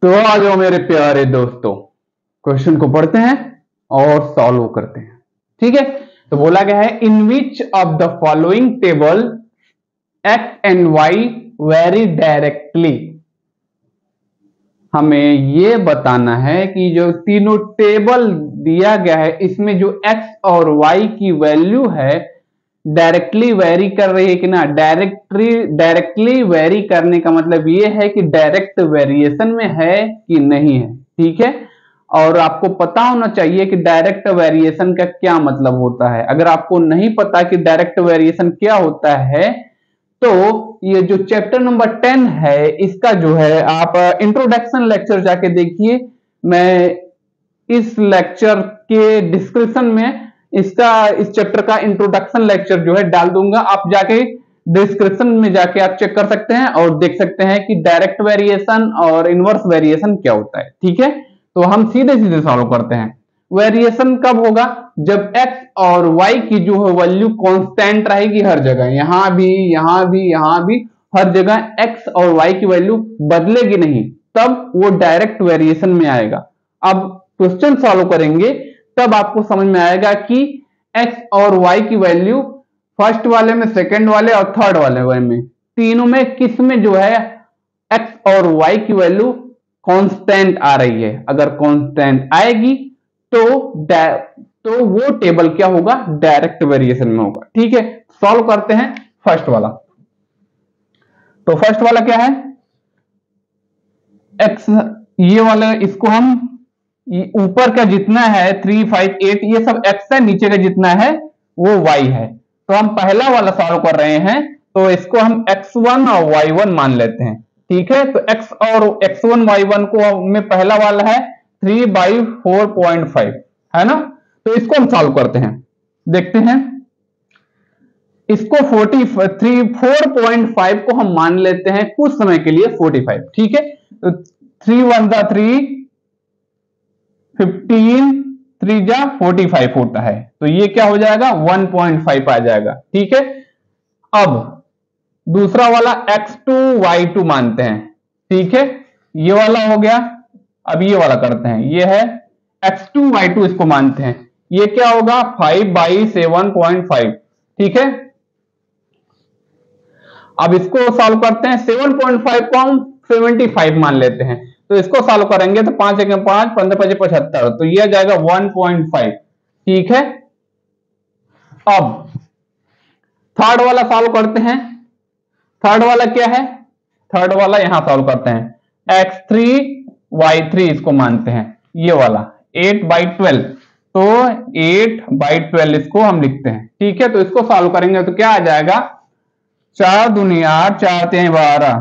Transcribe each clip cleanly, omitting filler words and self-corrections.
तो आ जाओ मेरे प्यारे दोस्तों, क्वेश्चन को पढ़ते हैं और सॉल्व करते हैं। ठीक है, तो बोला गया है in which of the following table X and Y very directly. हमें यह बताना है कि जो तीनों टेबल दिया गया है इसमें जो एक्स और वाई की वैल्यू है डायरेक्टली वेरी कर रही है कि ना। डायरेक्टली वेरी करने का मतलब ये है कि डायरेक्ट वेरिएशन में है कि नहीं है। ठीक है, और आपको पता होना चाहिए कि डायरेक्ट वेरिएशन का क्या मतलब होता है। अगर आपको नहीं पता कि डायरेक्ट वेरिएशन क्या होता है तो ये जो चैप्टर नंबर 10 है इसका जो है आप इंट्रोडक्शन लेक्चर जाके देखिए। मैं इस लेक्चर के डिस्क्रिप्शन में इस चैप्टर का इंट्रोडक्शन लेक्चर जो है डाल दूंगा। आप जाके डिस्क्रिप्शन में जाके आप चेक कर सकते हैं और देख सकते हैं कि डायरेक्ट वेरिएशन और इनवर्स वेरिएशन क्या होता है। ठीक है, तो हम सीधे सीधे सॉल्व करते हैं। वेरिएशन कब होगा? जब x और y की जो है वैल्यू कांस्टेंट रहेगी हर जगह, यहां भी यहां भी यहां भी हर जगह x और y की वैल्यू बदलेगी नहीं, तब वो डायरेक्ट वेरिएशन में आएगा। अब क्वेश्चन सॉल्व करेंगे तब आपको समझ में आएगा कि x और y की वैल्यू फर्स्ट वाले में, सेकंड वाले और थर्ड वाले में, तीनों में किस में जो है x और y की वैल्यू कांस्टेंट आ रही है। अगर कांस्टेंट आएगी तो वो टेबल क्या होगा? डायरेक्ट वेरिएशन में होगा। ठीक है, सॉल्व करते हैं फर्स्ट वाला। तो फर्स्ट वाला क्या है? x, ये वाला इसको हम ऊपर का जितना है 3, 5, 8 ये सब x है, नीचे का जितना है वो y है। तो हम पहला वाला सॉल्व कर रहे हैं तो इसको हम x1 और y1 मान लेते हैं। ठीक है, तो x और x1 y1 को में पहला वाला है 3/4.5 है ना। तो इसको हम सॉल्व करते हैं, देखते हैं। इसको 4.5 को हम मान लेते हैं कुछ समय के लिए 45। ठीक है, तो 3 1 जा 3, 15, 3 जा 45 होता है। तो ये क्या हो जाएगा? 1.5 आ जाएगा। ठीक है, अब दूसरा वाला x2 y2 मानते हैं। ठीक है, ये वाला हो गया। अब ये वाला करते हैं, ये है x2 y2, इसको मानते हैं। ये क्या होगा? 5/7.5। ठीक है, अब इसको सॉल्व करते हैं। 7.5 को हम 75 मान लेते हैं। तो इसको सॉल्व करेंगे तो 5 1 5, 15 5 75, तो ये आ जाएगा 1.5। ठीक है, अब थर्ड वाला सॉल्व करते हैं। थर्ड वाला क्या है? थर्ड वाला यहां सॉल्व करते हैं। x3 y3 इसको मानते हैं, ये वाला 8/12, तो 8/12 इसको हम लिखते हैं। ठीक है, तो इसको सॉल्व करेंगे तो क्या आ जाएगा? 4 दूनी 8, 4 3 12।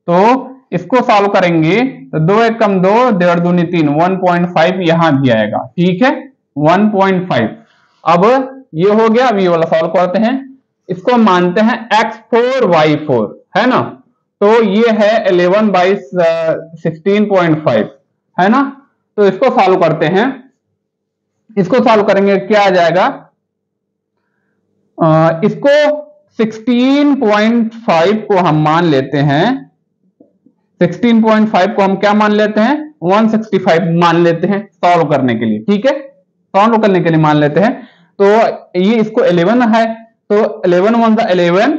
तो इसको सॉल्व करेंगे तो 2 1 कम 2, 1.5 दूनी 3, 1.5 यहां भी आएगा। ठीक है, 1.5। अब ये हो गया। अब ये वाला सॉल्व करते हैं। इसको मानते हैं x4 y4 है ना। तो ये है 11/16.5 है ना। तो इसको सॉल्व करते हैं। इसको सॉल्व करेंगे क्या आ जाएगा? इसको 16.5 को हम मान लेते हैं। 16.5 को हम क्या मान लेते हैं? 165 मान लेते हैं सॉल्व करने के लिए। ठीक है, सॉल्व करने के लिए मान लेते हैं। तो ये इसको 11 है, तो 11 1 11,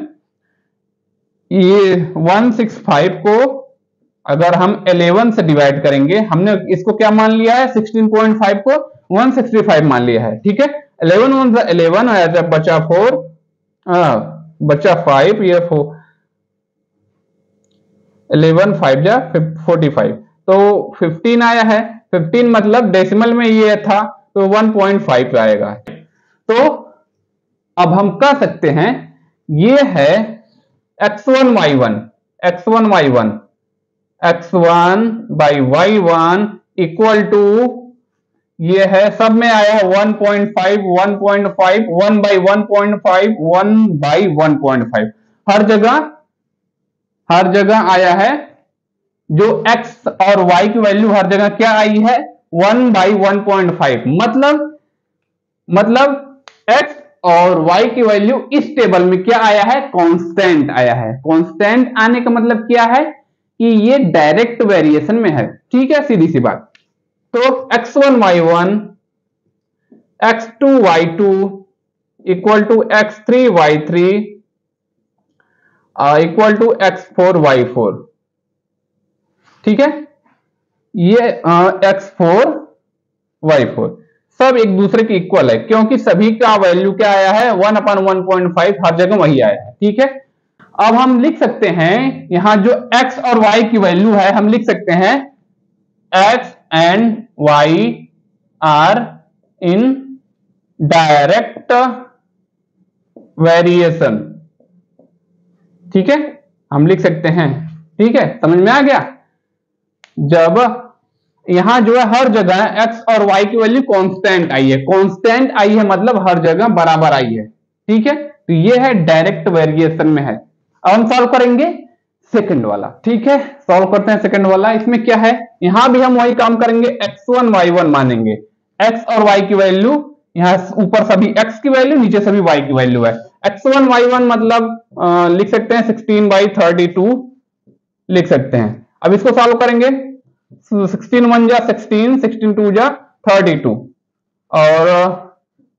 ये 165 को अगर हम 11 से डिवाइड करेंगे, हमने इसको क्या मान लिया है? 16.5 को 165 मान लिया है। ठीक है, 11 1 11 और जब बचा 4, बचा 5, ये 11 5 जा 45, तो 15 आया है। 15 मतलब डेसिमल में ये था तो 1.5 आएगा। तो अब हम कह सकते हैं ये है x1 y1, x1 y1, x1 by y1 equal to, ये है सब में आया है 1.5 1.5 1/1.5 1/1.5, हर जगह आया है। जो x और y की वैल्यू हर जगह क्या आई है? 1/1.5। मतलब x और y की वैल्यू इस टेबल में क्या आया है? कांस्टेंट आया है। कांस्टेंट आने का मतलब क्या है कि ये डायरेक्ट वेरिएशन में है। ठीक है, सीधी सी बात। तो x1 y1 x2 y2 equal to x3 y3 equal to x4 y4। ठीक है, ये x4 y4 सब एक दूसरे के इक्वल है, क्योंकि सभी का वैल्यू क्या आया है 1/1.5, हर जगह वही आया है। ठीक है, अब हम लिख सकते हैं यहां जो x और y की वैल्यू है, हम लिख सकते हैं x and y are in direct variation. ठीक है, हम लिख सकते हैं। ठीक है, समझ में आ गया। जब यहां जो है हर जगह x और y की वैल्यू कांस्टेंट आई है, कांस्टेंट आई है मतलब हर जगह बराबर आई है। ठीक है, तो ये है डायरेक्ट वेरिएशन में है। अब हम सॉल्व करेंगे सेकंड वाला। ठीक है, सॉल्व करते हैं सेकंड वाला। इसमें क्या है, यहां भी हम वही काम करेंगे, x1 y1 मानेंगे। x और y की वैल्यू, यहां ऊपर सभी x की वैल्यू, नीचे सभी y की वैल्यू है। x1 y1 मतलब लिख सकते हैं 16/32 लिख सकते हैं। अब इसको सॉल्व करेंगे, 16 1 जा 16, 16 2 जा 32 और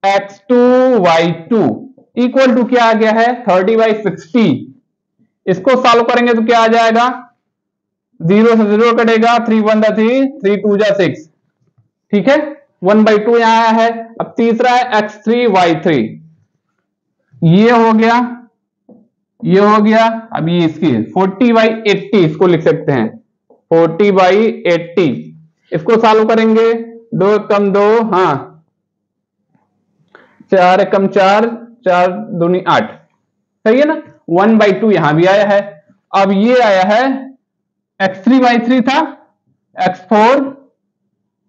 x2 y2 इक्वल टू क्या आ गया है 30/60। इसको सॉल्व करेंगे तो क्या आ जाएगा, 0 से 0 कटेगा, 3 1 जा 3, 3 2 जा 6। ठीक है, 1/2 यहां आया है। अब तीसरा है x3 y3, ये हो गया, ये हो गया। अब ये इसकी 40/80 इसको लिख सकते हैं, 40/80। इसको सॉल्व करेंगे, 2 कम 2, हाँ 4 कम 4, 4 दूनी 8, सही है ना। 1/2 यहां भी आया है। अब ये आया है x3 y3 था, x4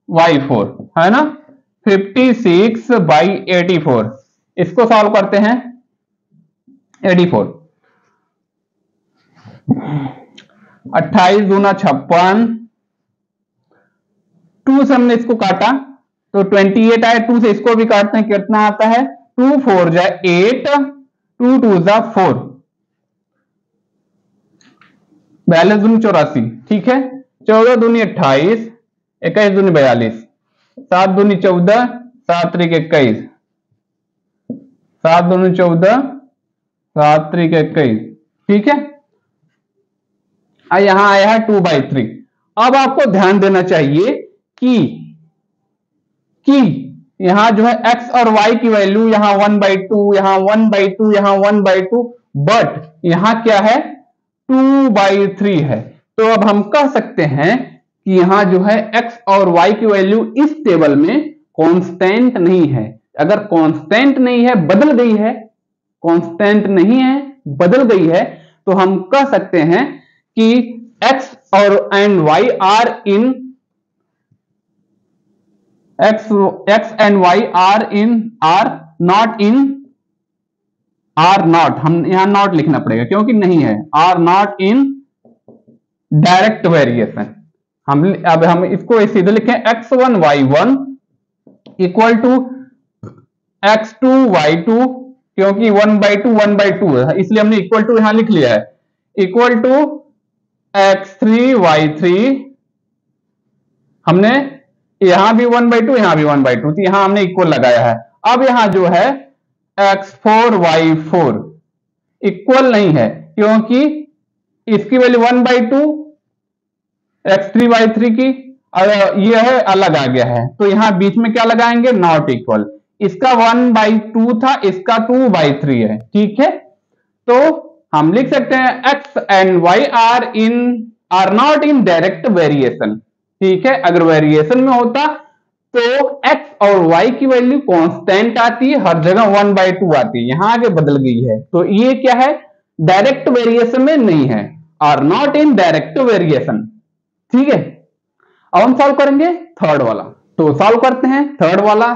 y4 है ना, 56/84। इसको सॉल्व करते हैं, 84, 28 दूना 56, 2 से हमने इसको काटा तो 28 आया, 2 से इसको भी काटते हैं, कितना आता है 2 4 जा 8, 2 2 जा 4, 42 दूनी 84। ठीक है, 14 दूनी 28, 21 दूनी 42, 7 दूनी 14, 7 3 21, 7 दूनी 14, 7 3 21। ठीक है, यहां आया है 2/3। अब आपको ध्यान देना चाहिए कि यहां जो है x और y की वैल्यू यहां 1/2, यहां 1/2, यहां 1/2, बट यहां क्या है 2/3 है। तो अब हम कह सकते हैं कि यहां जो है x और y की वैल्यू इस टेबल में कांस्टेंट नहीं है। अगर कांस्टेंट नहीं है, बदल गई है, कांस्टेंट नहीं है बदल गई है, तो हम कह सकते हैं कि x और and y are in x and y are not in, are not, हम यहां नॉट लिखना पड़ेगा क्योंकि नहीं है, are not in direct variation. अब हम इसको सीधे लिखें, x1 y1 equal to x2 y2, क्योंकि 1/2 1/2 है इसलिए हमने इक्वल टू यहां लिख लिया है, इक्वल टू x3 y3, हमने यहां भी 1/2 यहां भी 1/2, तो यहां हमने इक्वल लगाया है। अब यहां जो है x4 y4 इक्वल नहीं है, क्योंकि इसकी वैल्यू 1/2 x3 y3 की, और ये है अलग आ गया है, तो यहां बीच में क्या लगाएंगे, नॉट इक्वल। इसका 1/2 था, इसका 2/3 है। ठीक है, तो हम लिख सकते हैं x and y are not in direct variation. ठीक है, अगर वेरिएशन में होता तो x और y की वैल्यू कांस्टेंट आती है, हर जगह 1/2 आती है, यहां आगे बदल गई है, तो ये क्या है डायरेक्ट वेरिएशन में नहीं है, are not in direct variation. ठीक है, अब हम सॉल्व करेंगे थर्ड वाला। तो सॉल्व करते हैं थर्ड वाला,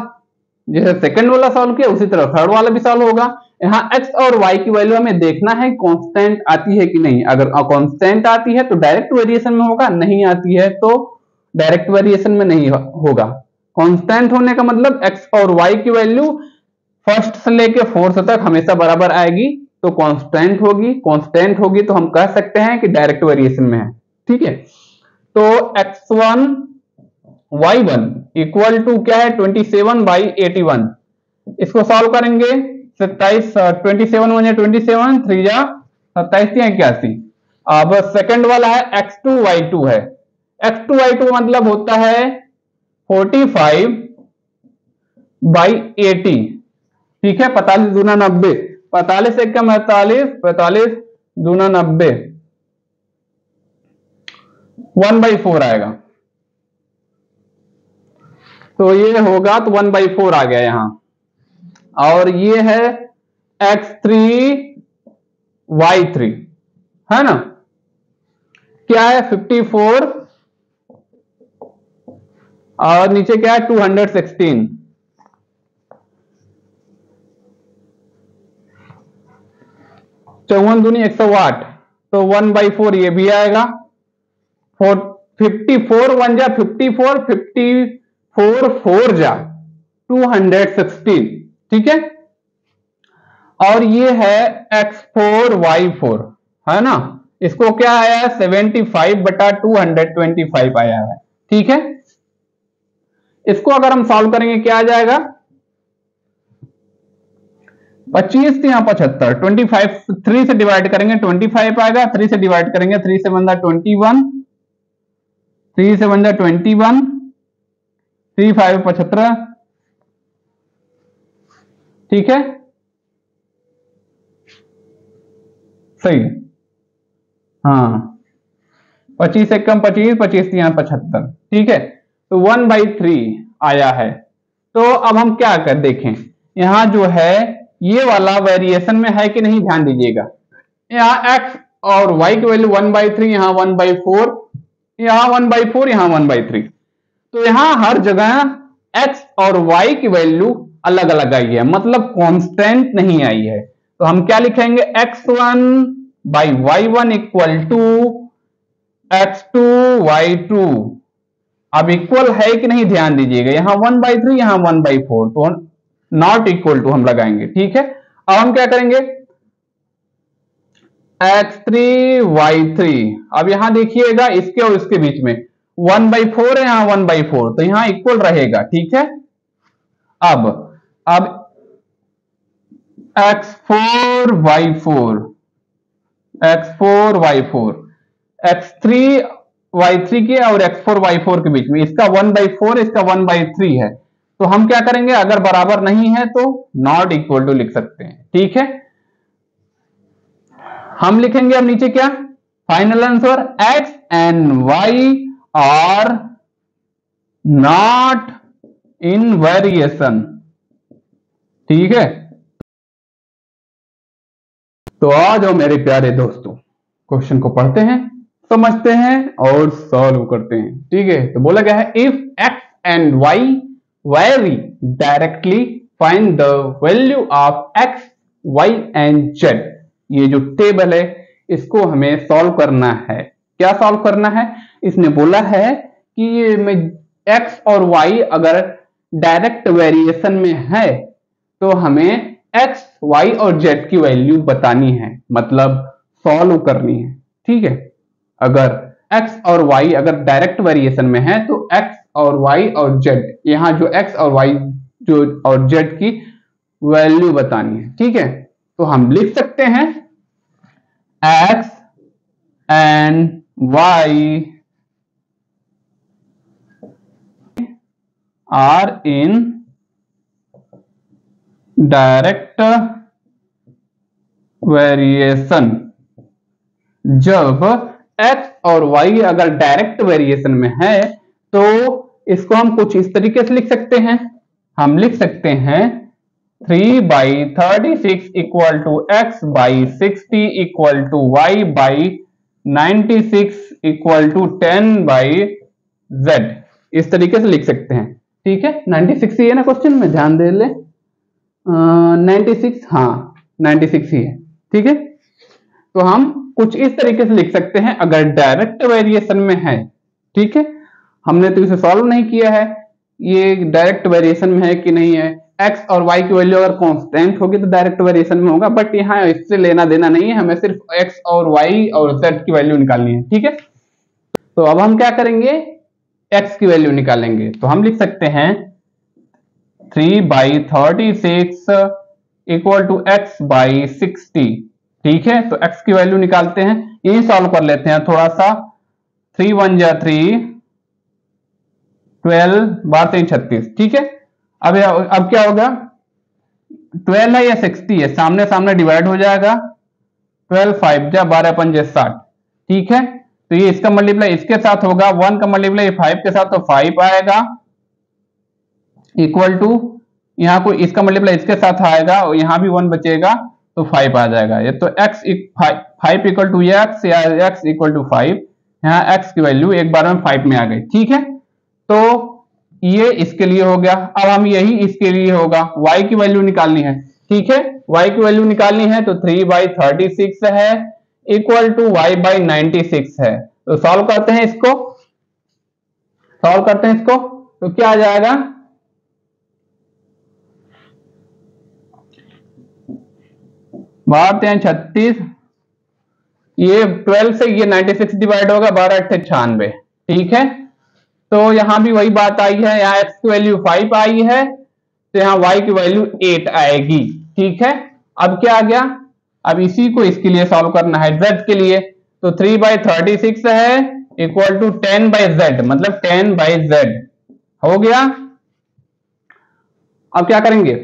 जैसे सेकंड वाला सॉल्व किया उसी तरह थर्ड वाला भी सॉल्व होगा। यहाँ x और y की वैल्यू हमें देखना है कांस्टेंट आती है कि नहीं। अगर कांस्टेंट आती है तो डायरेक्ट वेरिएशन में होगा, नहीं आती है तो डायरेक्ट वेरिएशन में नहीं होगा। कांस्टेंट होने का मतलब x और y की वैल्यू फर्स्ट से लेके फोर्थ तक हमेशा बराबर आएगी, तो कांस्टेंट होगी। कांस्टेंट होगी तो हम कह सकते हैं कि डायरेक्ट वेरिएशन में है। ठीक है। तो x1 y1 इक्वल टू क्या है 27/81। इसको सॉल्व करेंगे 27 27 1 27 3 जा 27 81। अब सेकंड वाला है x2 y2 है। x2 y2 मतलब होता है 45/80। ठीक है, 45 दूना 90, 45 एक कम 45, 45 दूना 90, 1/4 आएगा। तो ये होगा तो 1/4 आ गया यहां। और ये है x3 y3 है ना, क्या है 54 और नीचे क्या है 216। चौवन दूनी 108, तो 1/4 ये भी आएगा। 54 1 जा 54, 54 4 जा 216। ठीक है, और ये है x4 y4 है ना, इसको क्या आया है 75/225 आया है। ठीक है, इसको अगर हम सॉल्व करेंगे क्या आ जाएगा 25 से यहां 75, 25 3 से डिवाइड करेंगे 25 आएगा, 3 से डिवाइड करेंगे 3 से बन जाए 21, 3 से बन जाए 21, 3 5 75। ठीक है, सही, हाँ 25 से कम 25, 25 से यहां 75। ठीक है, तो 1/3 आया है। तो अब हम क्या कर देखें, यहां जो है ये वाला वेरिएशन में है कि नहीं, ध्यान दीजिएगा। यहाँ x और y की वैल्यू 1/3, यहाँ 1/4, यहाँ 1/4, यहाँ 1/3। तो यहाँ हर जगह x और y की वैल्यू अलग अलग आई है, मतलब कांस्टेंट नहीं आई है। तो हम क्या लिखेंगे x1/y1 इक्वल टू x2/y2। अब इक्वल है कि नहीं ध्यान दीजिएगा, यहां 1/3 यहां 1/4, तो नॉट इक्वल टू हम लगाएंगे। ठीक है, अब हम क्या करेंगे x3y3। अब यहां देखिएगा इसके और इसके बीच में 1/4 है, यहां 1/4, तो यहां इक्वल रहेगा। ठीक है, अब x4y4, x4y4, x3y3 के और x4y4 के बीच में इसका 1/4 इसका 1/3 है। तो हम क्या करेंगे, अगर बराबर नहीं है तो नॉट इक्वल टू लिख सकते हैं। ठीक है, हम लिखेंगे अब नीचे क्या, final answer x and y are not in variation. ठीक है, तो आ जाओ मेरे प्यारे दोस्तों, क्वेश्चन को पढ़ते हैं, समझते हैं और सॉल्व करते हैं। ठीक है, तो बोला गया है if x and y vary directly find the value of x, y and z। ये जो टेबल है इसको हमें सॉल्व करना है। क्या सॉल्व करना है, इसने बोला है कि ये में x और y अगर डायरेक्ट वेरिएशन में है तो हमें x, y और z की वैल्यू बतानी है, मतलब सॉल्व करनी है। ठीक है, अगर x और y अगर डायरेक्ट वेरिएशन में है तो x और y और z, यहां जो x और y जो और z की वैल्यू बतानी है। ठीक है, तो हम लिख सकते हैं x and y are in direct variation. जब x और y अगर डायरेक्ट वेरिएशन में है तो इसको हम कुछ इस तरीके से लिख सकते हैं। हम लिख सकते हैं 3/36 equal to x/60 equal to y/96 equal to 10/z। इस तरीके से लिख सकते हैं। ठीक है, 96 ही है ना क्वेश्चन में, ध्यान दे ले 96, हाँ 96 ही है। ठीक है, तो हम कुछ इस तरीके से लिख सकते हैं अगर डायरेक्ट वेरिएशन में है। ठीक है, हमने तो इसे सॉल्व नहीं किया है, ये डायरेक्ट वेरिएशन में है कि नहीं है। x और y की वैल्यू अगर कांस्टेंट होगी तो डायरेक्ट वेरिएशन में होगा, बट यहाँ इससे लेना देना नहीं है, हमें सिर्फ x और y और z की वैल्यू निकालनी है। ठीक है, तो अब हम क्या करेंगे, x की वैल्यू निकालेंगे। तो हम लिख सकते हैं 3/36 इक्वल टू x बाई 60। ठीक है, तो x की वैल्यू निकालते हैं, यही सॉल्व कर लेते हैं थोड़ा सा। 3 1 जा 3, 12 बार 3 36। ठीक है, अब क्या होगा, 12 है या 60 है, सामने सामने डिवाइड हो जाएगा। 12 5 जा 12 5 60। ठीक है, तो ये इसका मल्टीप्लाई इसके साथ होगा, 1 का मल्टीप्लाई 5 के साथ, तो 5 आएगा इक्वल टू, यहाँ को इसका मल्टीप्लाई इसके साथ आएगा और यहाँ भी 1 बचेगा तो 5 आ जाएगा। ये तो x 5 इक्वल टू x या x इक्वल टू 5, यहाँ x की वैल्यू एक बार में 5 में आ गई। ठीक है, तो ये इसके लिए हो गया। अब हम यही इसके लिए होगा, y की वैल्यू निकालनी है। ठीक है, y की वैल्यू निकालनी है तो 3/36 है इक्वल टू y/96 है। तो सॉल्व करते हैं इसको, तो क्या आ जाएगा, बार 36, ये 12 से ये 96 डिवाइड होगा, 12 8 96। ठीक है, तो यहां भी वही बात आई है, यहाँ x की वैल्यू 5 आई है तो यहाँ y की वैल्यू 8 आएगी। ठीक है, अब क्या आ गया, अब इसी को इसके लिए सॉल्व करना है z के लिए। तो 3/36 है इक्वल टू 10/z, मतलब 10/z हो गया। अब क्या करेंगे,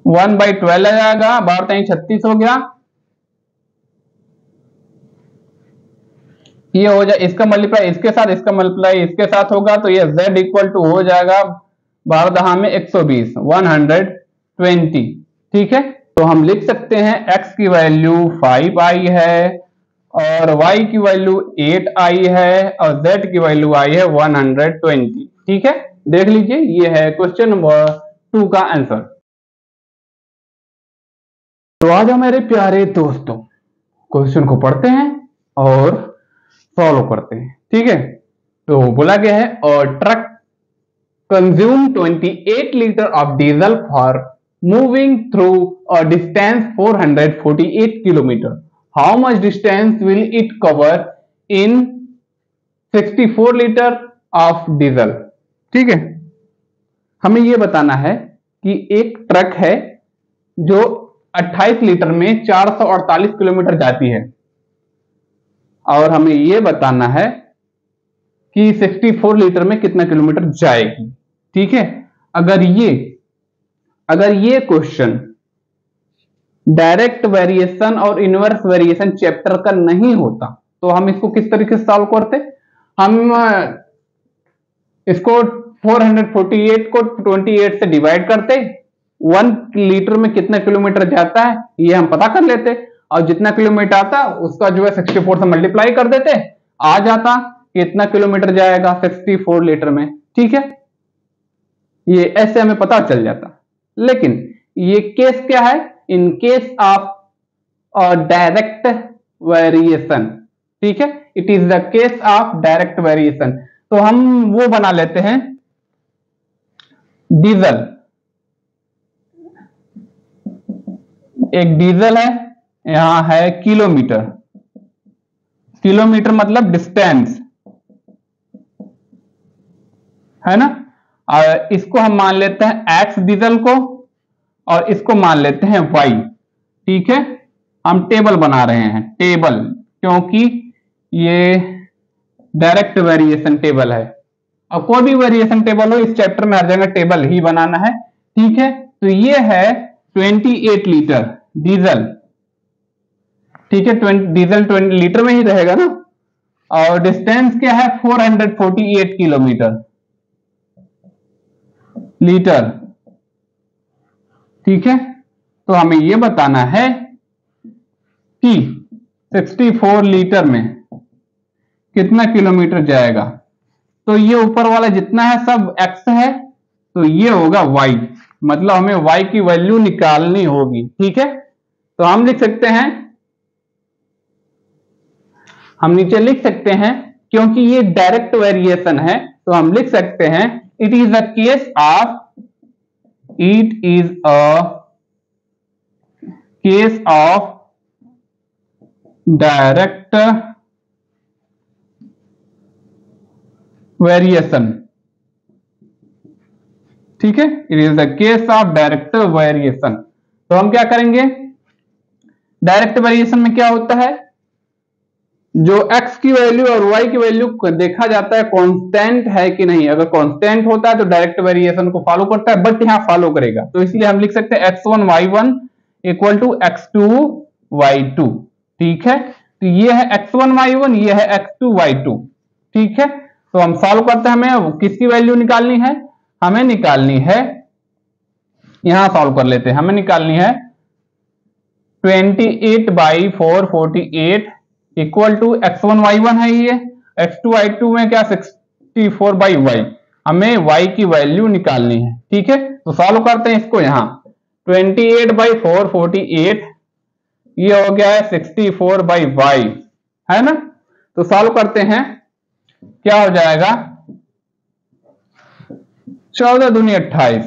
1/12 आ जाएगा, 12 3 36 हो गया। ये हो जाए, इसका मल्टीप्लाई इसके साथ, इसका मल्टीप्लाई इसके साथ होगा तो ये z इक्वल टू हो जाएगा 12 दहा में 120, 120। ठीक है, तो हम लिख सकते हैं x की वैल्यू 5 आई है और y की वैल्यू 8 आई है और z की वैल्यू आई है 120। ठीक है, देख लीजिए, ये है क्वेश्चन नंबर 2 का आंसर। तो आज मेरे प्यारे दोस्तों क्वेश्चन को पढ़ते हैं और सॉल्व करते हैं। ठीक है, तो बोला गया है, और truck consume 28 litre of diesel for moving through a distance 448 kilometre, how much distance will it cover in 64 litre of diesel. ठीक है, हमें यह बताना है कि एक ट्रक है जो 28 लीटर में 448 किलोमीटर जाती है, और हमें यह बताना है कि 64 लीटर में कितना किलोमीटर जाएगी। ठीक है, अगर ये क्वेश्चन डायरेक्ट वेरिएशन और इनवर्स वेरिएशन चैप्टर का नहीं होता तो हम इसको किस तरीके से सॉल्व करते, हम इसको 448 को 28 से डिवाइड करते, 1 लीटर में कितना किलोमीटर जाता है ये हम पता कर लेते, और जितना किलोमीटर आता उसका जो है 64 से मल्टीप्लाई कर देते, आ जाता कितना किलोमीटर जाएगा 64 लीटर में। ठीक है, ये ऐसे हमें पता चल जाता। लेकिन ये केस क्या है, in case of direct variation. ठीक है, it is the case of direct variation. तो हम वो बना लेते हैं, डीजल, एक डीजल है, यहां है किलोमीटर, किलोमीटर मतलब डिस्टेंस है ना, और इसको हम मान लेते हैं एक्स डीजल को, और इसको मान लेते हैं वाई। ठीक है, हम टेबल बना रहे हैं, टेबल, क्योंकि ये डायरेक्ट वेरिएशन टेबल है, और कोई भी वेरिएशन टेबल हो इस चैप्टर में हर जगह टेबल ही बनाना है। ठीक है, तो ये है 28 लीटर डीजल। ठीक है, डीजल 20 लीटर में ही रहेगा ना, और डिस्टेंस क्या है 448 किलोमीटर लीटर। ठीक है, तो हमें यह बताना है कि 64 लीटर में कितना किलोमीटर जाएगा। तो ये ऊपर वाला जितना है सब x है, तो ये होगा y, मतलब हमें y की वैल्यू निकालनी होगी। ठीक है, तो हम लिख सकते हैं, हम नीचे लिख सकते हैं, क्योंकि ये डायरेक्ट वेरिएशन है तो हम लिख सकते हैं it is a case of direct variation, ठीक है, it is the case of direct variation. तो हम क्या करेंगे, डायरेक्ट वेरिएशन में क्या होता है, जो x की वैल्यू और y की वैल्यू देखा जाता है कांस्टेंट है कि नहीं। अगर कांस्टेंट होता है तो डायरेक्ट वेरिएशन को फॉलो करता है, बट यहां फॉलो करेगा। तो इसलिए हम लिख सकते हैं x1 y1 equal to x2 y2, ठीक है। तो ये है x1 y1, ये है x2 y2, ठीक है। तो हम सॉल्व करते हैं, हमें किसकी वैल्यू निकालनी है, हमें निकालनी है, यहां सॉल्व कर लेते हैं, हमें निकालनी है 28/448 इक्वल टू x1 y1 है ये, x2 y2 में क्या 64/y, हमें y की वैल्यू निकालनी है, ठीक है। तो सॉल्व करते हैं इसको, यहां 28/448 ये हो गया है 64/y, है ना। तो सॉल्व करते हैं, क्या हो जाएगा, 14 दूनी 28,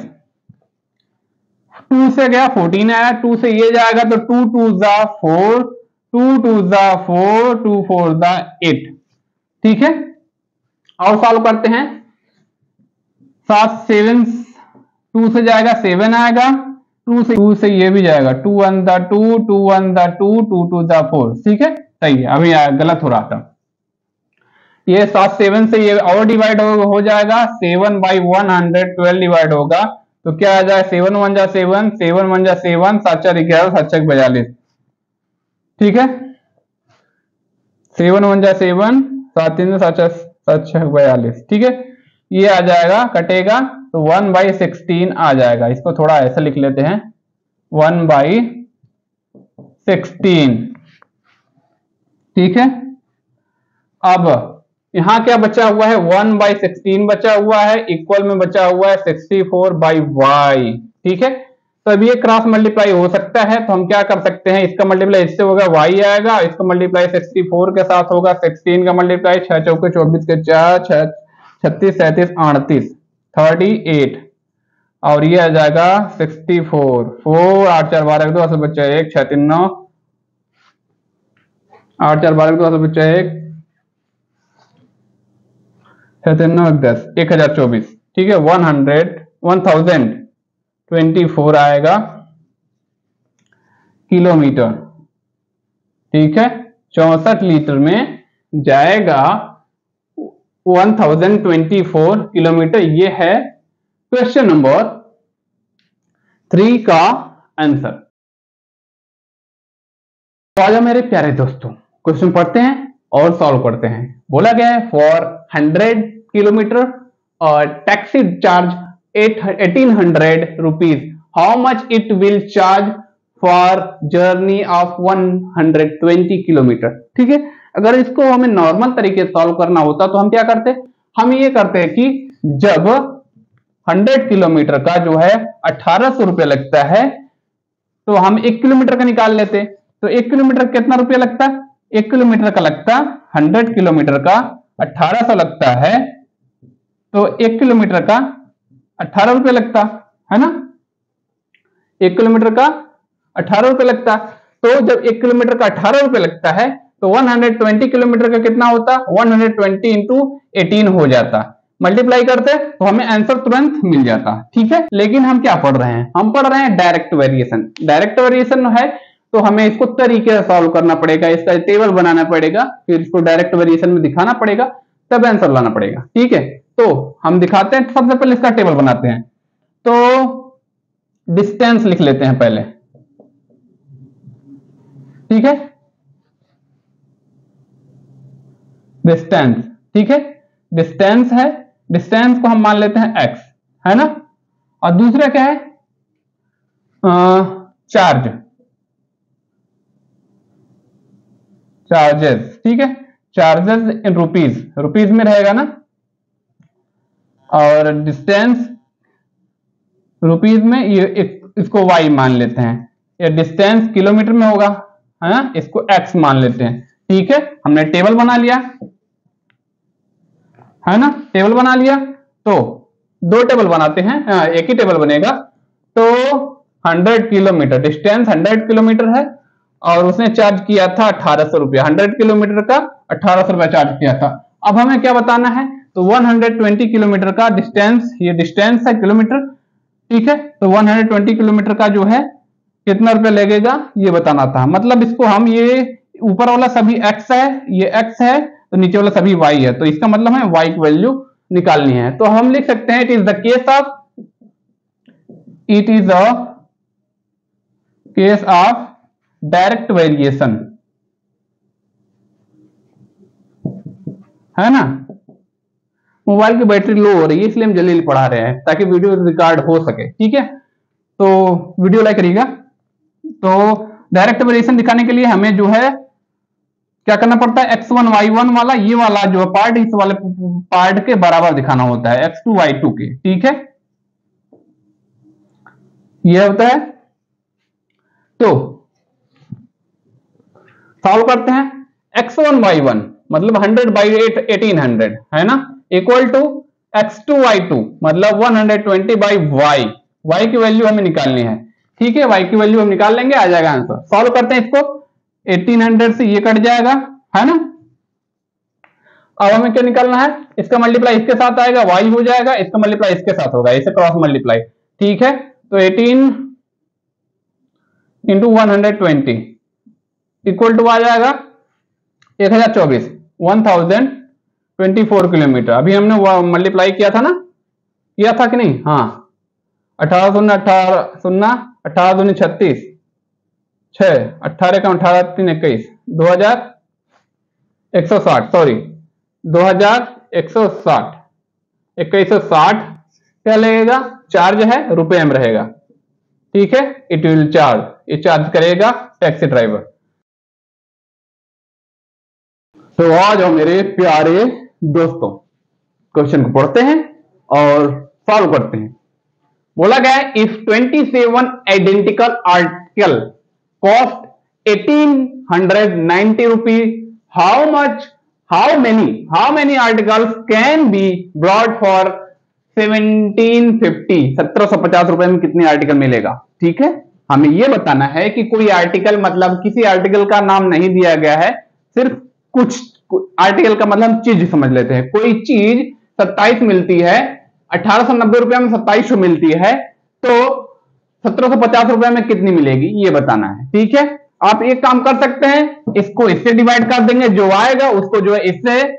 2 से गया 14 आया, 2 से ये जाएगा तो 2 2 जा 4, 2 2 जा 4, 2 4 जा 8, ठीक है। और सॉल्व करते हैं, 7 7 2 से जाएगा 7 आएगा, 2 से ये भी जाएगा, 2 1 जा 2, 2 1 जा 2, 2 2 जा 4, ठीक है, सही है। अभी गलत हो रहा था, ये 7 7 से ये और डिवाइड हो जाएगा, 7/112 डिवाइड होगा, तो क्या आ जाए 7 1 जा 7, 7 1 जा 7, 7 4 11, 7 6 42, ठीक है। 7 1 जा 7, 7 3 7 6 42, ठीक है। ये आ जाएगा, कटेगा तो 1/16 आ जाएगा। इसको थोड़ा ऐसा लिख लेते हैं, 1/16, ठीक है। अब यहां क्या बचा हुआ है, 1/16 बचा हुआ है, इक्वल में बचा हुआ है 64/y, ठीक है। तो अब ये क्रॉस मल्टीप्लाई हो सकता है, तो हम क्या कर सकते हैं, इसका मल्टीप्लाई इससे होगा y आएगा, इसका मल्टीप्लाई 64 के साथ होगा, 16 का मल्टीप्लाई 6 चौके 24 के 4, 6 36 37 38 38, और ये आ जाएगा 64, 4 8 4 12 2 से बचा 1, 6 3 9, 8 4 12 2 से बचा 1, 6 3 9 10, 1024, ठीक है। 1024 आएगा किलोमीटर, ठीक है। 64 लीटर में जाएगा 1024 किलोमीटर। ये है क्वेश्चन नंबर 3 का आंसर। तो आजा मेरे प्यारे दोस्तों, क्वेश्चन पढ़ते हैं और सॉल्व करते हैं। बोला गया है फॉर 100 किलोमीटर और taxi charge 1800 rupees, how much it will charge for journey of 120 kilometre, ठीक है। अगर इसको हमें नॉर्मल तरीके से सॉल्व करना होता तो हम क्या करते, हम ये करते हैं कि जब 100 किलोमीटर का जो है 1800 रुपये लगता है, तो हम 1 किलोमीटर का निकाल लेते। तो 1 किलोमीटर कितना रुपया लगता है, 1 किलोमीटर का लगता, 100 किलोमीटर का 1800 लगता है, तो 1 किलोमीटर का 18 रुपये लगता है ना, 1 किलोमीटर का 18 रुपये लगता। तो जब 1 किलोमीटर का 18 रुपये लगता है तो 120 किलोमीटर का कितना होता, 120 इंटू 18 हो जाता, मल्टीप्लाई करते तो हमें आंसर तुरंत मिल जाता, ठीक है। लेकिन हम क्या पढ़ रहे हैं, हम पढ़ रहे हैं डायरेक्ट वेरिएशन। डायरेक्ट वेरिएशन है तो हमें इसको तरीके से सॉल्व करना पड़ेगा, इसका टेबल बनाना पड़ेगा, फिर इसको डायरेक्ट वेरिएशन में दिखाना पड़ेगा, तब आंसर लाना पड़ेगा, ठीक है। तो हम दिखाते हैं, सबसे पहले इसका टेबल बनाते हैं। तो डिस्टेंस लिख लेते हैं पहले, ठीक है, डिस्टेंस, ठीक है। डिस्टेंस है, डिस्टेंस को हम मान लेते हैं x, है ना। और दूसरा क्या है, चार्ज, चार्जेस, ठीक है, चार्जेस इन रुपीज, रुपीज में रहेगा ना, और डिस्टेंस रुपीज में, ये इसको y मान लेते हैं। ये डिस्टेंस किलोमीटर में होगा, है ना, इसको x मान लेते हैं, ठीक है। हमने टेबल बना लिया, है ना, टेबल बना लिया। तो दो टेबल बनाते हैं, एक ही टेबल बनेगा। तो 100 किलोमीटर, डिस्टेंस 100 किलोमीटर है और उसने चार्ज किया था 1800 रुपया, 100 किलोमीटर का 1800 रुपया चार्ज किया था। अब हमें क्या बताना है, तो 120 किलोमीटर का डिस्टेंस, ये डिस्टेंस है किलोमीटर, ठीक है। तो 120 किलोमीटर का जो है कितना रुपया लगेगा ये बताना था। मतलब इसको हम, ये ऊपर वाला सभी x है, ये x है, तो नीचे वाला सभी y है, तो इसका मतलब है y की वैल्यू निकालनी है। तो हम लिख सकते हैं it is the case of direct variation, है ना। मोबाइल की बैटरी लो हो रही है इसलिए हम जल्दी पढ़ा रहे हैं ताकि वीडियो रिकॉर्ड हो सके, ठीक है। तो वीडियो लाइक करिएगा। तो डायरेक्ट वेरिएशन दिखाने के लिए हमें जो है क्या करना पड़ता है, x1 y1 वाला, ये वाला जो पार्ट इस वाले पार्ट के बराबर दिखाना होता है, x2 y2 के, ठीक है। ये होता है। तो सॉल्व करते हैं। x1 y1 मतलब 100 बाई 1800 है ना, इक्वल टू x2 y2 मतलब 120 बाई y की वैल्यू हमें निकालनी है, ठीक है। y की वैल्यू हम निकाल लेंगे, आ जाएगा आंसर। सॉल्व करते हैं इसको, 1800 से ये कट जाएगा, है ना। अब हमें क्या निकालना है, इसका मल्टीप्लाई इसके साथ आएगा, y हो जाएगा, इसका मल्टीप्लाई इसके साथ होगा, इसे क्रॉस मल्टीप्लाई, ठीक है। तो 18 इंटू 120 इक्वल टू आ जाएगा 1024, 1024 किलोमीटर। अभी हमने मल्टीप्लाई किया था ना, किया था कि नहीं, हाँ। 18 शून्य 18 शून्य 18 दूनी 36, 6 18 का 18 3 21, 2160, सॉरी 2160, 2160 क्या लगेगा, चार्ज है, रुपए में रहेगा, ठीक है। इट विल चार्ज, ये चार्ज करेगा टैक्सी ड्राइवर। तो आज हम मेरे प्यारे दोस्तों क्वेश्चन को पढ़ते हैं और सॉल्व करते हैं। बोला गया है if 27 identical article cost 1890 rupees, how many articles can be brought for 1750, 1750 रुपए में कितने आर्टिकल मिलेगा, ठीक है। हमें यह बताना है कि कोई आर्टिकल, मतलब किसी आर्टिकल का नाम नहीं दिया गया है, सिर्फ कुछ आर्टिकल का मतलब चीज समझ लेते हैं। कोई चीज 27 मिलती है, 1890 रुपए में 2700 मिलती है, तो 1750 रुपए में कितनी मिलेगी ये बताना है, ठीक है। आप एक काम कर सकते हैं, इसको इससे डिवाइड कर देंगे, जो आएगा उसको जो है इससे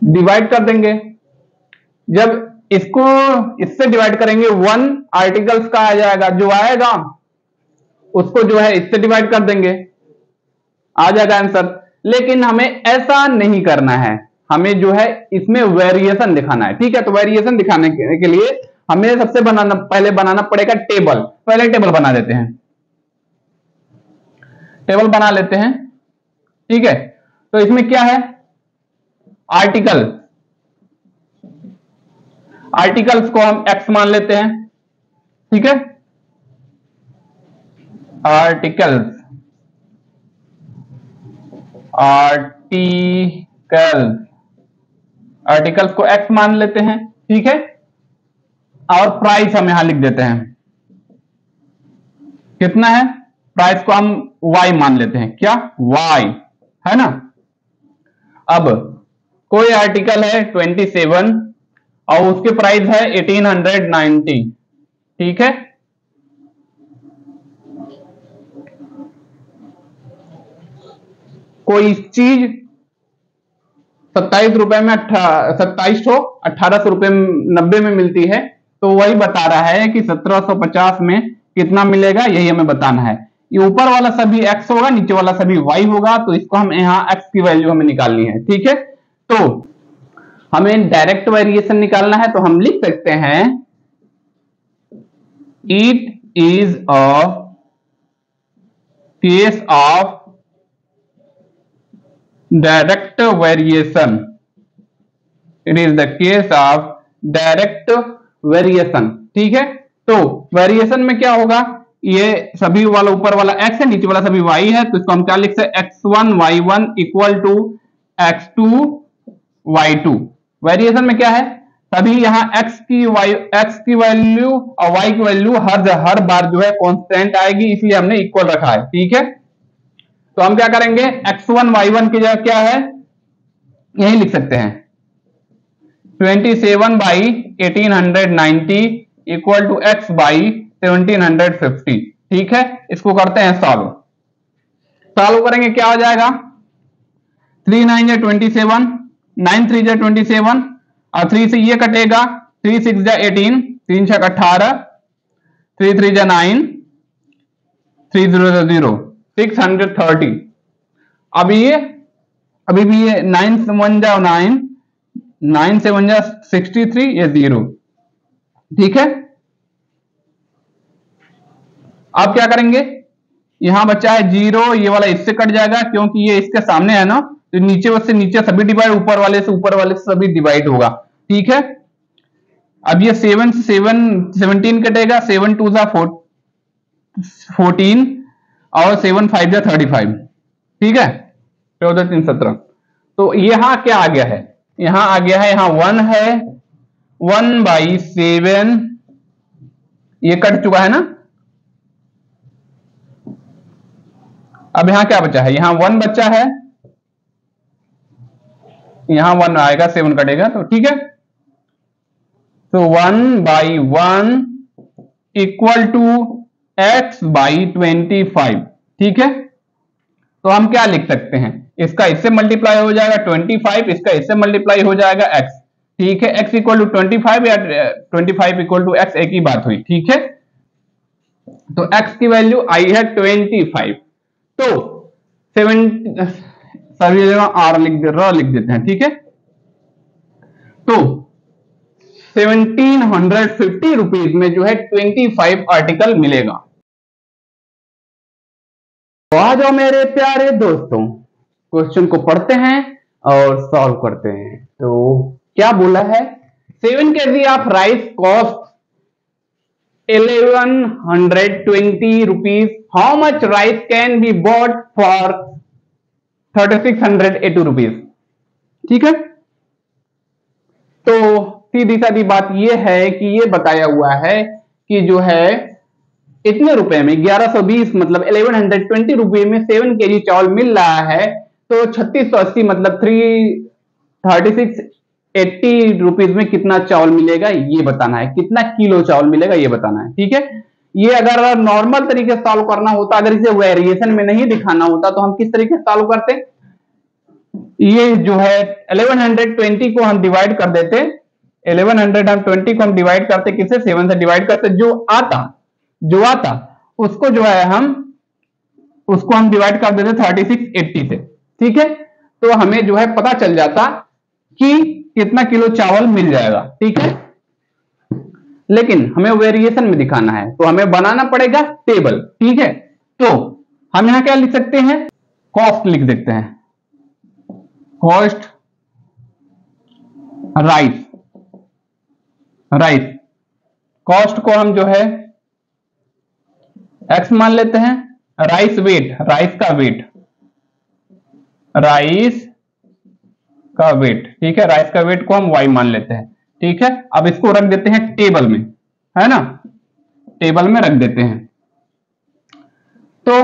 डिवाइड कर देंगे। जब इसको इससे डिवाइड करेंगे 1 आर्टिकल्स का आ जाएगा, जो आएगा उसको जो है इससे डिवाइड कर देंगे, आ जाएगा आंसर। लेकिन हमें ऐसा नहीं करना है, हमें जो है इसमें वेरिएशन दिखाना है, ठीक है। तो वेरिएशन दिखाने के लिए हमें सबसे पहले बनाना पड़ेगा टेबल। पहले टेबल बना देते हैं, टेबल बना लेते हैं, ठीक है। तो इसमें क्या है, आर्टिकल्स को हम x मान लेते हैं, ठीक है। आर्टिकल्स को x मान लेते हैं, ठीक है। और प्राइस हम यहां लिख देते हैं, कितना है, प्राइस को हम y मान लेते हैं, क्या, y, है ना। अब कोई आर्टिकल है 27 और उसके प्राइस है 1890, ठीक है। कोई चीज 27 रुपए में 2700 रुपए 90 में मिलती है, तो वही बता रहा है कि 1750 में कितना मिलेगा, यही हमें बताना है। ये ऊपर वाला सभी x होगा, नीचे वाला सभी y होगा, तो इसको हम यहां x की वैल्यू हमें निकालनी है, ठीक है। तो हमें डायरेक्ट वेरिएशन निकालना है, तो हम लिख सकते हैं it is a case of direct variation, it is the case of direct variation, ठीक है। तो वेरिएशन में क्या होगा, ये सभी वाला ऊपर वाला x है, नीचे वाला सभी y है, तो इसको हम क्या लिख सकते हैं, x1 y1 equal to x2 y2। Variation में क्या है, सभी यहां x की वैल्यू और y की वैल्यू हर बार जो है कांस्टेंट आएगी, इसलिए हमने इक्वल रखा है, ठीक है। तो हम क्या करेंगे, x1 y1 की जगह क्या है, यही लिख सकते हैं 27/1890 इक्वल टू x बाई 1750। ठीक है, इसको करते हैं सॉल्व। सॉल्व करेंगे क्या हो जाएगा, 3 9 जा 27, 9 3 जा 27 और 3 से ये कटेगा, 3 6 जा 18, 3 6 18, 3 3 जा 9, 3 0 जा 0, 630। अब ये अभी भी ये 9 से 1 जा 9, 9 से 1 जा 63, ये 0। ठीक है, अब क्या करेंगे, यहां बचा है 0, ये वाला इससे कट जाएगा क्योंकि ये इसके सामने है ना, तो नीचे से नीचे सभी डिवाइड, ऊपर वाले से सभी डिवाइड होगा। ठीक है, अब ये 7 से 17 कटेगा, 7 2 जा 14 और 7 5 जा 35। ठीक है, 14 3 17। तो यहां क्या आ गया है, यहां आ गया है, यहां 1 है, 1/7, ये कट चुका है ना। अब यहां क्या बचा है, यहां 1 बचा है, यहां 1 आएगा, 7 कटेगा, तो ठीक है। तो 1/1 इक्वल टू x/25। ठीक है, तो हम क्या लिख सकते हैं, इसका इससे मल्टीप्लाई हो जाएगा 25, इसका इससे मल्टीप्लाई हो जाएगा x। ठीक है, x इक्वल टू 25 या 25 इक्वल टू x, एक ही बात हुई। ठीक है, तो x की वैल्यू आई है 25। तो 7 सभी जगह r लिख देते हैं। ठीक है, तो 1750 रुपीज में जो है 25 आर्टिकल मिलेगा। तो आ जाओ मेरे प्यारे दोस्तों, क्वेश्चन को पढ़ते हैं और सॉल्व करते हैं। तो क्या बोला है, 7 kg of rice cost 1120 rupees, how much rice can be bought for 3680 rupees. ठीक है, तो सीधी सादी बात यह है कि ये बताया हुआ है कि जो है इतने रुपए में 1120 मतलब 1120 रुपए में 7 kg चावल मिल रहा है, तो 3680 मतलब 3680 रुपीज में कितना चावल मिलेगा ये बताना है, कितना किलो चावल मिलेगा ये बताना है। ठीक है, ये अगर नॉर्मल तरीके से सॉल्व करना होता, अगर इसे वेरिएशन में नहीं दिखाना होता तो हम किस तरीके से सॉल्व करते, ये जो है 1120 को हम डिवाइड कर देते, 1120 को हम डिवाइड करते किससे, 7 से डिवाइड करते, जो आता उसको जो है उसको हम डिवाइड कर देते 3680 से। ठीक है, तो हमें जो है पता चल जाता कि कितना किलो चावल मिल जाएगा। ठीक है, लेकिन हमें वेरिएशन में दिखाना है तो हमें बनाना पड़ेगा टेबल। ठीक है, तो हम यहां क्या लिख सकते हैं, कॉस्ट लिख देते हैं, कॉस्ट राइस कॉस्ट को हम जो है x मान लेते हैं, राइस का वेट। ठीक है, राइस का वेट को हम y मान लेते हैं। ठीक है, अब इसको रख देते हैं टेबल में, है ना, टेबल में रख देते हैं। तो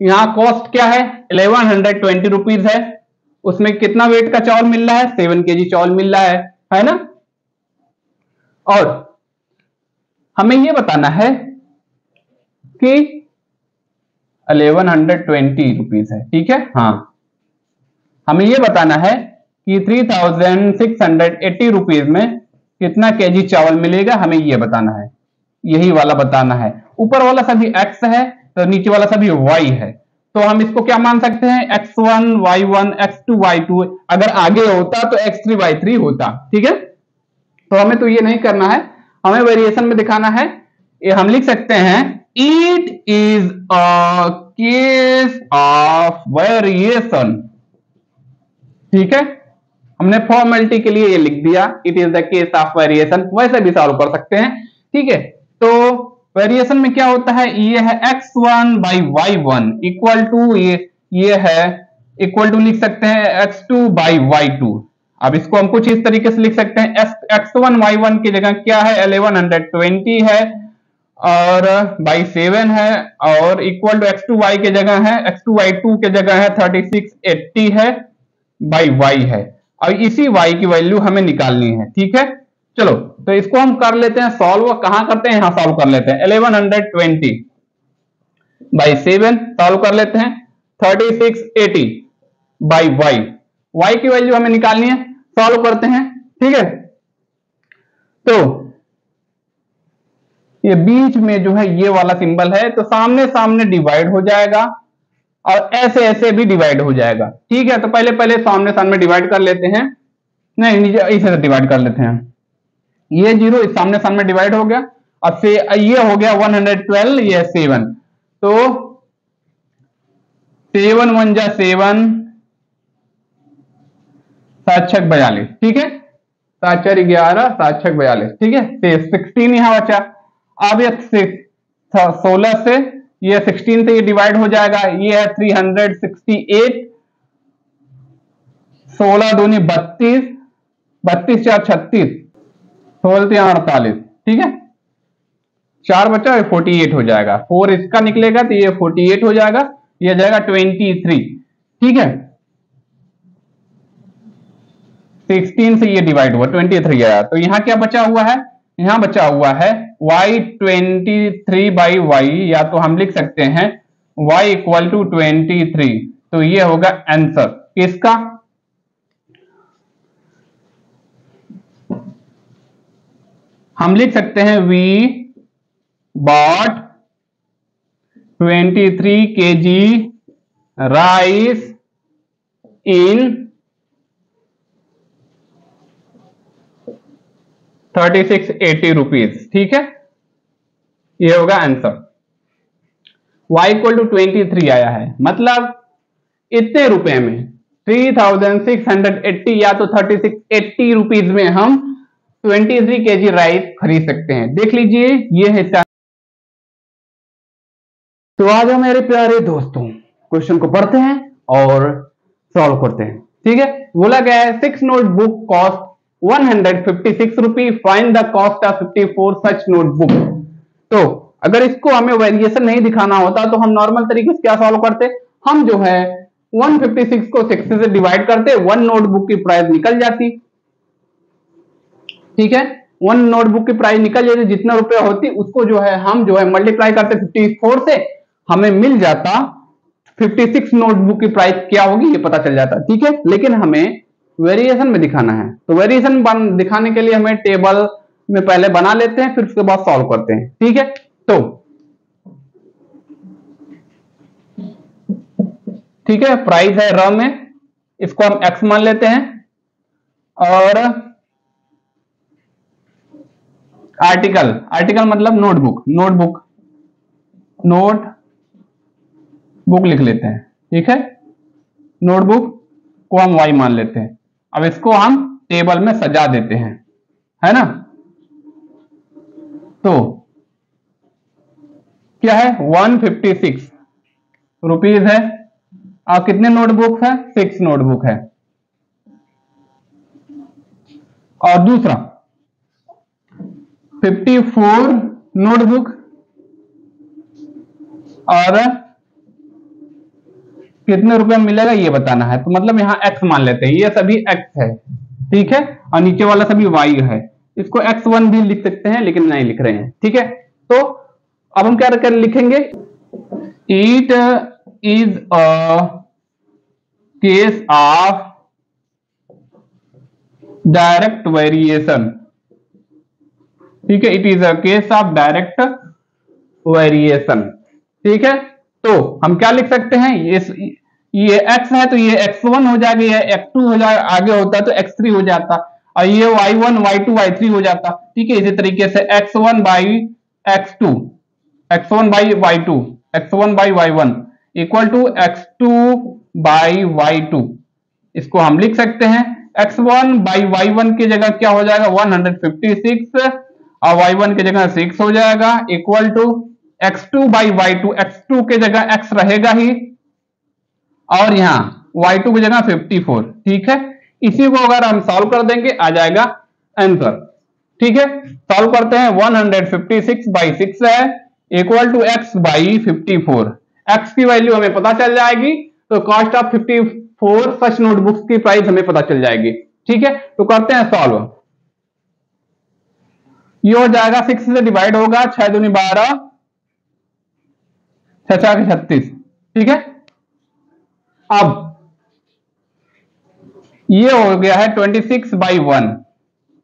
यहां कॉस्ट क्या है, 1120 रुपीज है, उसमें कितना वेट का चावल मिल रहा है, 7 kg चावल मिल रहा है ना। और हमें यह बताना है कि 1120 रुपीज है। ठीक है, हाँ, हमें यह बताना है कि 3680 रुपीज में कितना केजी चावल मिलेगा, हमें यह बताना है, यही वाला बताना है। ऊपर वाला सभी x है तो नीचे वाला सभी y है, तो हम इसको क्या मान सकते हैं, x1 y1 x2 y2, अगर आगे होता तो x3 y3 होता। ठीक है, तो हमें तो ये नहीं करना है, हमें वेरिएशन में दिखाना है। ये हम लिख सकते हैं, it is a case of variation. ठीक है, हमने फॉर्मेलिटी के लिए ये लिख दिया, it is the case of variation, वैसे भी सॉल्व कर सकते हैं। ठीक है, तो वेरिएशन में क्या होता है, ये है x1/y1 इक्वल टू ये है इक्वल टू लिख सकते हैं x2/y2। अब इसको हम कुछ इस तरीके से लिख सकते हैं, x1 y1 की जगह क्या है, 1120 है और बाई 7 है, और इक्वल टू x2 y के जगह है, x2 y2 के जगह है 3680 है, बाई वाई है, और इसी वाई की वैल्यू हमें निकालनी है। ठीक है, चलो तो इसको हम कर लेते हैं सॉल्व। कहां करते हैं, यहां सॉल्व कर लेते हैं। 1120 बाई 7 सॉल्व कर लेते हैं। 3680 बाई वाई, वाई की वैल्यू हमें निकालनी है, सॉल्व करते हैं। ठीक है, तो ये बीच में जो है ये वाला सिंबल है, तो सामने सामने डिवाइड हो जाएगा और ऐसे ऐसे भी डिवाइड हो जाएगा। ठीक है, तो पहले पहले सामने सामने डिवाइड कर लेते हैं, नहीं नीचे इसे डिवाइड कर लेते हैं। ये 0 इस सामने सामने डिवाइड हो गया, और से ये हो गया 112, ये 7, तो 7 1 जा 7, 7 6 42। ठीक है, 7 4 11, 7 6 42। ठीक है, 16 यहां बचा। अब ये 16 से, ये 16 से ये डिवाइड हो जाएगा, ये है 368, 16 दूनी 32, 32 4 36, 16 3 48। ठीक है, 4 बचा, 48 हो जाएगा। 4 इसका निकलेगा तो ये 48 हो जाएगा, ये जाएगा 23। ठीक है, 16 से ये डिवाइड हुआ 23 आया, तो यहां क्या बचा हुआ है, यहां बचा हुआ है y23 बाई वाई, या तो हम लिख सकते हैं y इक्वल टू 23। तो ये होगा आंसर किसका, हम लिख सकते हैं v bought 23 kg राइस इन 3680 रुपीज। ठीक है, ये होगा आंसर। y इक्वल टू 23 आया है, मतलब इतने रुपए में 3680 या तो 3680 रुपीज में हम 23 kg राइस खरीद सकते हैं। देख लीजिए, ये है। तो आ जाओ मेरे प्यारे दोस्तों, क्वेश्चन को पढ़ते हैं और सॉल्व करते हैं। ठीक है, बोला गया है 6 notebook cost 156 rupee, find the cost of 54 such notebook. तो अगर इसको हमें वेरिएशन नहीं दिखाना होता तो हम नॉर्मल तरीके से क्या सॉल्व करते, हम जो है 156 को 60 से डिवाइड करते, 1 नोटबुक की प्राइस निकल जाती। ठीक है, 1 नोटबुक की प्राइस निकल जाती, जितना रुपया होती उसको जो है हम जो है मल्टीप्लाई करते 54 से, हमें मिल जाता 56 नोटबुक की प्राइस क्या होगी ये पता चल जाता। ठीक है, लेकिन हमें वेरिएशन में दिखाना है, तो वेरिएशन दिखाने के लिए हमें टेबल में पहले बना लेते हैं, फिर उसके बाद सॉल्व करते हैं। ठीक है, तो ठीक है, प्राइस है र में, इसको हम x मान लेते हैं, और आर्टिकल, आर्टिकल मतलब नोटबुक, नोटबुक लिख लेते हैं। ठीक है, नोटबुक को हम y मान लेते हैं। अब इसको हम टेबल में सजा देते हैं, है ना। तो क्या है, 156 रुपीज है, और कितने नोटबुक है, 6 नोटबुक है। और दूसरा 54 नोटबुक, और कितने रुपए में मिलेगा ये बताना है, तो मतलब यहां x मान लेते हैं, ये सभी x है। ठीक है, और नीचे वाला सभी y है, इसको x1 भी लिख सकते हैं लेकिन नहीं लिख रहे हैं। ठीक है, तो अब हम क्या कर लिखेंगे, it is a case of direct variation. ठीक है, it is a case of direct variation. ठीक है, तो हम क्या लिख सकते हैं, ये x है तो ये x1 हो जाएगा, ये x2 हो जाएगा, आगे होता तो x3 हो जाता, और ये y1 y2 y3 हो जाता। ठीक है, इसी तरीके से x1 by x2, x1 by y2, x1 by y1 equal to x2 by y2, इसको हम लिख सकते हैं। x1 बाई y1 की जगह क्या हो जाएगा, 156, और y1 की जगह 6 हो जाएगा, equal to x2 by y2, x2 के जगह x रहेगा ही, और यहां y2 की जगह 54। ठीक है, इसी को अगर हम सॉल्व कर देंगे आ जाएगा आंसर। ठीक है, सॉल्व करते हैं, 156 बाई 6 है equal to x by 54। x की वैल्यू हमें पता चल जाएगी, तो कॉस्ट ऑफ 54 सच नोटबुक्स की प्राइस हमें पता चल जाएगी। ठीक है, तो करते हैं सॉल्व। ये हो जाएगा 6 से डिवाइड होगा, 6 दूनी 12, 6 4 36। ठीक है, अब ये हो गया है 26/1,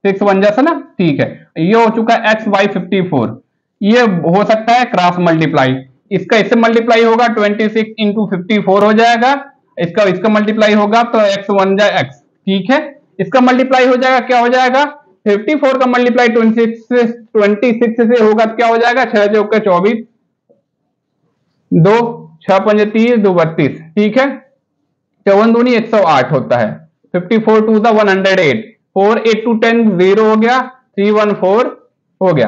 6 1 जैसा ना। ठीक है, ये हो चुका है x/54। ये हो सकता है क्रॉस मल्टीप्लाई, इसका इससे मल्टीप्लाई होगा 26 इंटू 54 हो जाएगा, इसका मल्टीप्लाई होगा तो x1 जा x। ठीक है, इसका मल्टीप्लाई हो जाएगा, क्या हो जाएगा 54 का मल्टीप्लाई 26 से होगा तो क्या हो जाएगा 6 चौके 24, 2 6 5 30, 2 32। ठीक है, 54 दूनी 108 होता है, 54 टू द 108, 4 8 टू 10 0 हो गया, 314 हो गया,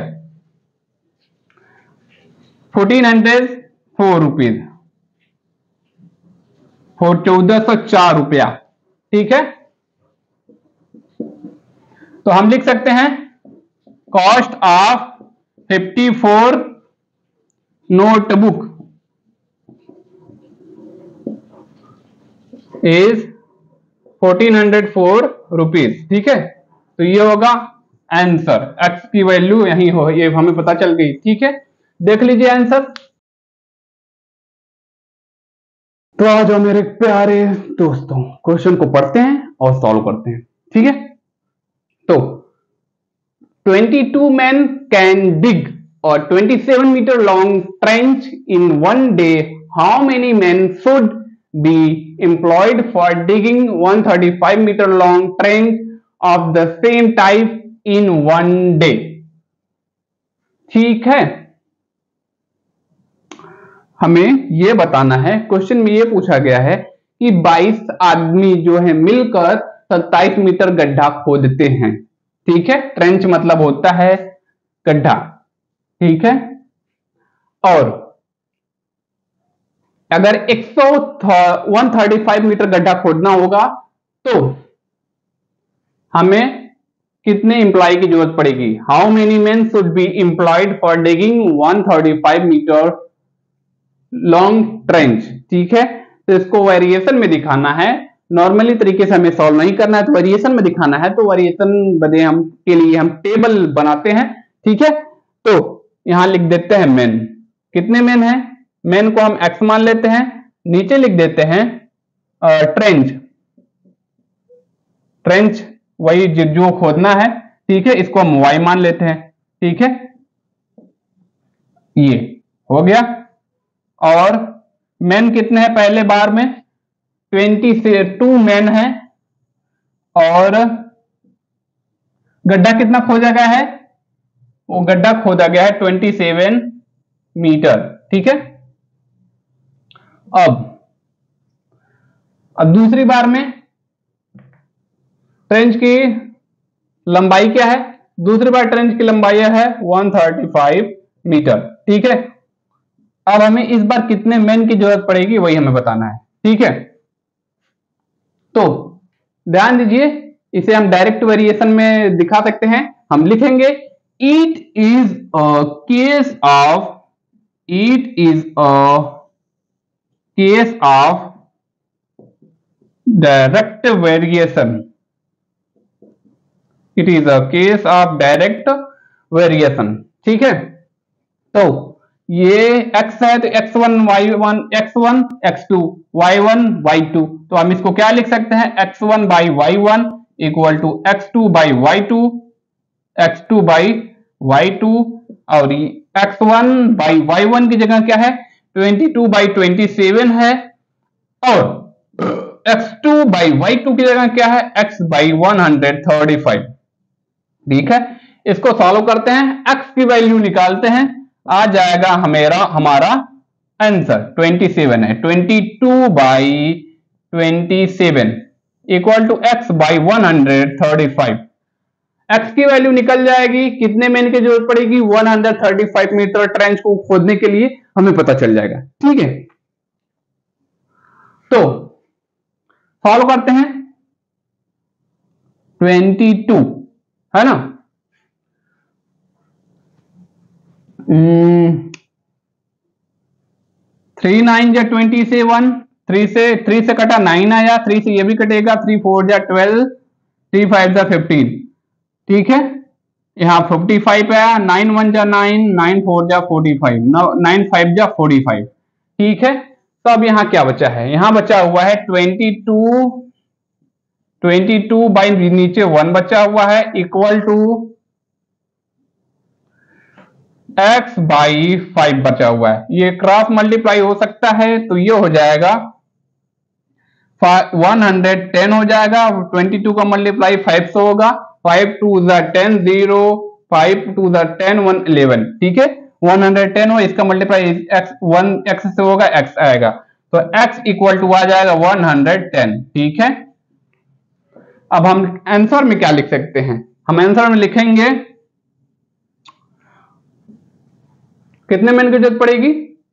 1404 रुपीज, 1404 रुपया। ठीक है, तो हम लिख सकते हैं cost of 54 notebook is 1404 rupees. ठीक है, तो ये होगा आंसर, एक्स की वैल्यू यही हो, ये हमें पता चल गई। ठीक है, देख लीजिए आंसर। तो आ जाओ मेरे प्यारे दोस्तों, क्वेश्चन को पढ़ते हैं और सॉल्व करते हैं। ठीक है, तो 22 men can dig a 27 meter long trench in one day. How many men should be employed for digging 135 meter long trench of the same type in one day? ठीक है, हमें यह बताना है, क्वेश्चन में यह पूछा गया है कि 22 आदमी जो है मिलकर 27 मीटर गड्ढा खोदते हैं। ठीक है, ट्रेंच मतलब होता है गड्ढा। ठीक है, और अगर 135 मीटर गड्ढा खोदना होगा तो हमें कितने एम्प्लॉय की जरूरत पड़ेगी? How many man should be employed for digging 135 metre long trench. ठीक है, तो इसको वेरिएशन में दिखाना है, नॉर्मली तरीके से हमें सॉल्व नहीं करना है, तो वेरिएशन में दिखाना है, तो वेरिएशन बने हम के लिए हम टेबल बनाते हैं। ठीक है, तो यहां लिख देते हैं मेन, कितने मेन है, मेन को हम एक्स मान लेते हैं, नीचे लिख देते हैं ट्रेंच, ट्रेंच वही जो खोदना है। ठीक है, इसको हम वाई मान लेते हैं। ठीक है, ये हो गया, और मेन कितने हैं पहले बार में 22 मेन है, और गड्ढा कितना खोदा गया है, वो गड्ढा खोदा गया है 27 मीटर। ठीक है, अब दूसरी बार में ट्रेंच की लंबाई क्या है, दूसरी बार ट्रेंच की लंबाई है 135 मीटर। ठीक है, अब हमें इस बार कितने मेन की जरूरत पड़ेगी वही हमें बताना है। ठीक है, तो ध्यान दीजिए, इसे हम डायरेक्ट वेरिएशन में दिखा सकते हैं। हम लिखेंगे it is a case of direct variation, it is a case of direct variation. ठीक है, तो ये x है तो x1 y1 x1 x2 y1 y2, तो हम इसको क्या लिख सकते हैं x1 by y1 equal to x2 by y2, x2 by y2, और x1 by y1 की जगह क्या है 22 by 27 है, और x2 by y2 की जगह क्या है x by 135। ठीक है, इसको सॉल्व करते हैं, x की वैल्यू निकालते हैं, आ जाएगा हमारा आंसर 27 है, 22 by 27 equal to x by 135। x की वैल्यू निकल जाएगी, कितने मेन की जरूरत पड़ेगी 135 मीटर ट्रेंच को खोदने के लिए हमें पता चल जाएगा। ठीक है, तो सॉल्व करते हैं, 22 है ना, 3 9 जा 27, 3 से कटा 9 आया, 3 से ये भी कटेगा, 3 4 जा 12, 3 5 जा 15, ठीक है। यहाँ 55 आया, 9 1 जा 9, 9 4 जा 45, 9 5 जा 45, ठीक है। तो अब यहाँ क्या बचा है, यहाँ बचा हुआ है 22 बाई नीचे 1 बचा हुआ है इक्वल टू x बाई 5 बचा हुआ है। ये क्रॉस मल्टीप्लाई हो सकता है, तो ये हो जाएगा 110 हो जाएगा, 22 का मल्टीप्लाई 5 से होगा, 5 2 10 0, 5 2 10 1 11, ठीक है। 110 हो, इसका मल्टीप्लाई x से होगा, x आएगा, तो x इक्वल टू आ जाएगा 110, ठीक है। अब हम आंसर में क्या लिख सकते हैं, हम आंसर में लिखेंगे कितने मैन की जरूरत पड़ेगी,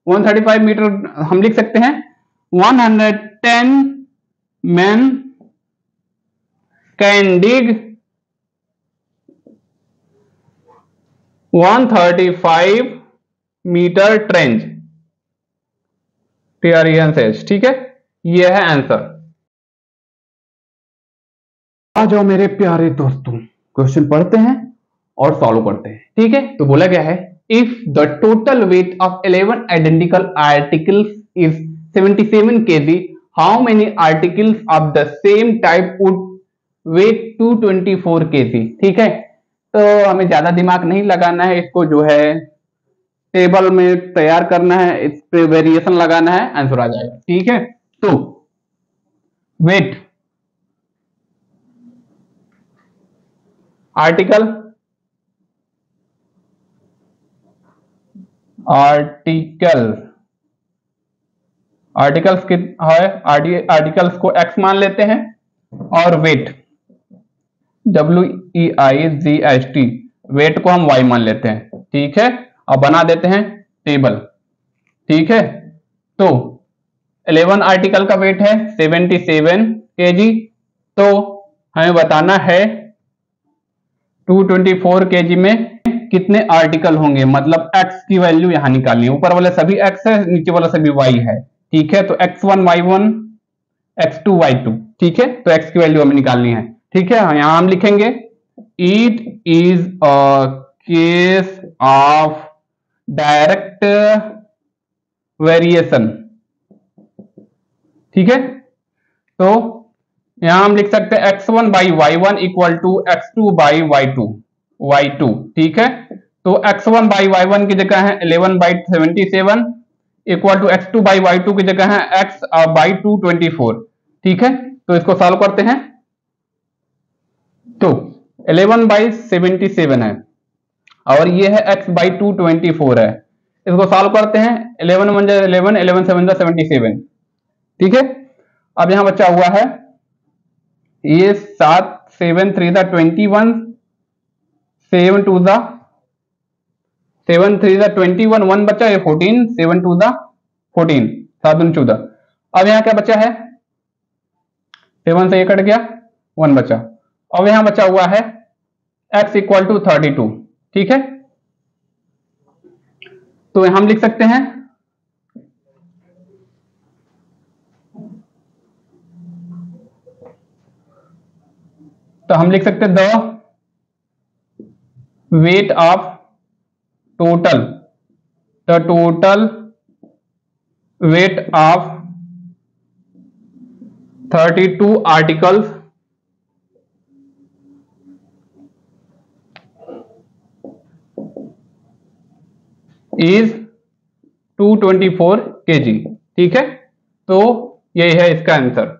135 मीटर। हम लिख सकते हैं 110 men can dig 135 metre trench, TRENCH, ठीक है। ये है आंसर। आ जाओ मेरे प्यारे दोस्तों, क्वेश्चन पढ़ते हैं और सॉल्व करते हैं, ठीक है। तो बोला गया है if the total weight of 11 identical articles is 77 kg, how many articles of the same type would weigh 224 kg, ठीक है। तो हमें ज्यादा दिमाग नहीं लगाना है, इसको जो है टेबल में तैयार करना है, इस पे वेरिएशन लगाना है, आंसर आ जाएगा, ठीक है। तो वेट आर्टिकल्स आर्टिकल्स को x मान लेते हैं और वेट WEIGHT वेट को हम y मान लेते हैं, ठीक है। और बना देते हैं टेबल, ठीक है। तो 11 आर्टिकल का वेट है 77 kg, तो हमें बताना है 224 kg में कितने आर्टिकल होंगे, मतलब x की वैल्यू यहां निकालनी है। ऊपर वाले सभी x है, नीचे वाला सभी y है, ठीक है। तो x1 y1 x2 y2, ठीक है। तो x की वैल्यू हमें निकालनी है, ठीक है। यहां हम लिखेंगे it is a case of direct variation, ठीक है। तो यहां हम लिख सकते हैं x1 by y1 equal to x2 by y2, ठीक है। तो x1 बाई y1 की जगह है 11 by 77 equal to x2 by y2 की जगह है x बाई 224, ठीक है। तो इसको सॉल्व करते हैं, तो 11 बाई 77 है और ये है x बाई 224 है, इसको सॉल्व करते हैं, 11 1 11, 11 7 77, ठीक है। अब यहां बचा हुआ है ये 7 7 3 21, 7 2 7 3 21, 1 बचा है 14, 7 2 14, 7 2 14। अब यहां क्या बचा है, 7 से ये कट गया, 1 बचा। अब यहां बचा हुआ है x इक्वल टू 32, ठीक है। तो हम लिख सकते हैं the weight of total weight of 32 articles is 224 kg, ठीक है। तो यही है इसका आंसर।